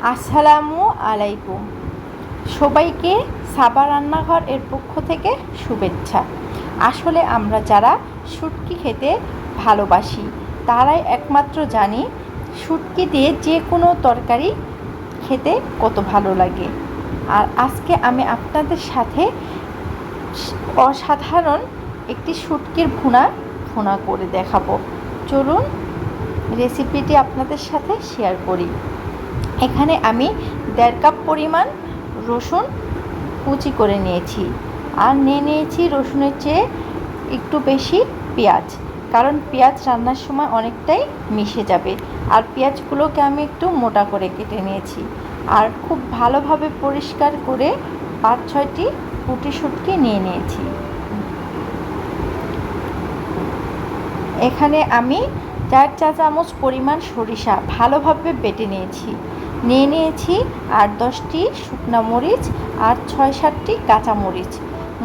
আসসালামু আলাইকুম। সবাইকে সাবা রান্নাঘর এর পক্ষ থেকে শুভেচ্ছা। আসলে আমরা যারা শুটকি খেতে ভালোবাসি তারাই একমাত্র জানি শুটকি দিয়ে যে কোনো তরকারি খেতে কত ভালো লাগে। আর আজকে আমি আপনাদের সাথে অসাধারণ একটি শুটকির ভুনা করে দেখাবো। চলুন রেসিপিটি আপনাদের সাথে শেয়ার করি। এখানে আমি 1.5 কাপ পরিমাণ রসুন কুচি করে নিয়েছি, আর নিয়েছি রসুনের চেয়ে একটু বেশি পেঁয়াজ, কারণ পেঁয়াজ রান্নার সময় অনেকটাই মিশে যাবে। আর পেঁয়াজগুলোকে আমি একটু মোটা করে কেটে নিয়েছি, আর খুব ভালোভাবে পরিষ্কার করে 5-6টি পুঁটি শুটকি নিয়ে নিয়েছি। এখানে আমি 4 চা চামচ পরিমাণ সরিষা ভালোভাবে বেটে নিয়েছি আর 10টি শুকনো মরিচ আর 6-7টি কাঁচা মরিচ।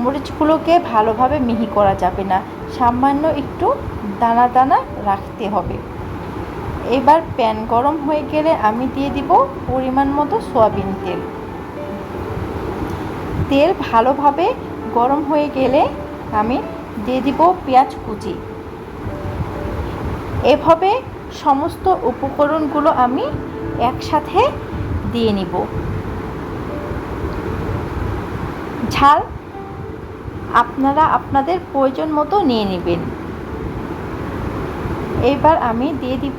মরিচগুলোকে ভালোভাবে মিহি করা যাবে না, সামান্য একটু দানা দানা রাখতে হবে। এবার প্যান গরম হয়ে গেলে আমি দিয়ে দিব পরিমাণ মতো সয়াবিন তেল। তেল ভালোভাবে গরম হয়ে গেলে আমি দিয়ে দিব পেঁয়াজ কুচি। এভাবে সমস্ত উপকরণগুলো আমি একসাথে দিয়ে নিব। ঝাল আপনারা আপনাদের প্রয়োজন মতো নিয়ে নেবেন। এবার আমি দিয়ে দিব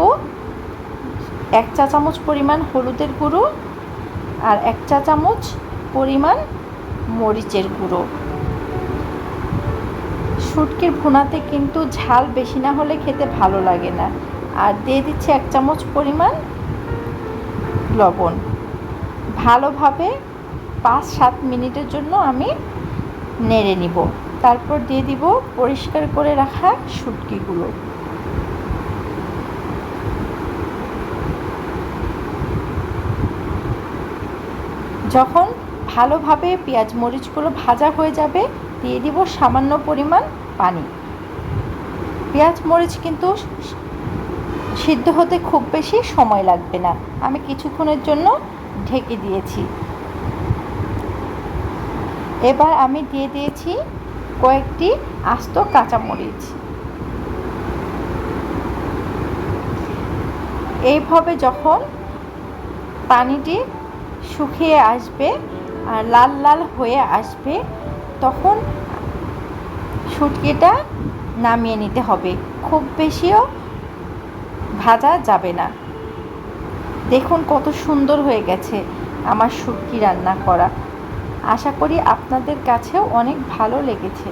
1 চা চামচ পরিমাণ হলুদের গুঁড়ো আর 1 চা চামচ পরিমাণ মরিচের গুঁড়ো। শুটকির ভুনাতে কিন্তু ঝাল বেশি না হলে খেতে ভালো লাগে না। আর দিয়ে দিচ্ছি 1 চামচ পরিমাণ লবণ। ভালোভাবে 5-7 মিনিটের জন্য আমি নেড়ে নিব। তারপর দিয়ে দিব পরিষ্কার করে রাখা শুটকিগুলো। যখন ভালোভাবে পেঁয়াজ মরিচগুলো ভাজা হয়ে যাবে, দিয়ে দিব সামান্য পরিমাণ পানি। পেঁয়াজ মরিচ কিন্তু সিদ্ধ হতে খুব বেশি সময় লাগবে না, আমি কিছুক্ষণের জন্য ঢেকে দিয়েছি। এবার আমি দিয়ে দিয়েছি কয়েকটি আস্ত কাঁচামরিচ। এইভাবে যখন পানিটি শুকিয়ে আসবে আর লাল লাল হয়ে আসবে, তখন শুটকিটা নামিয়ে নিতে হবে। খুব বেশিও ভাজা যাবে না। দেখুন কত সুন্দর হয়ে গেছে আমার শুটকি রান্না করা। আশা করি আপনাদের কাছেও অনেক ভালো লেগেছে।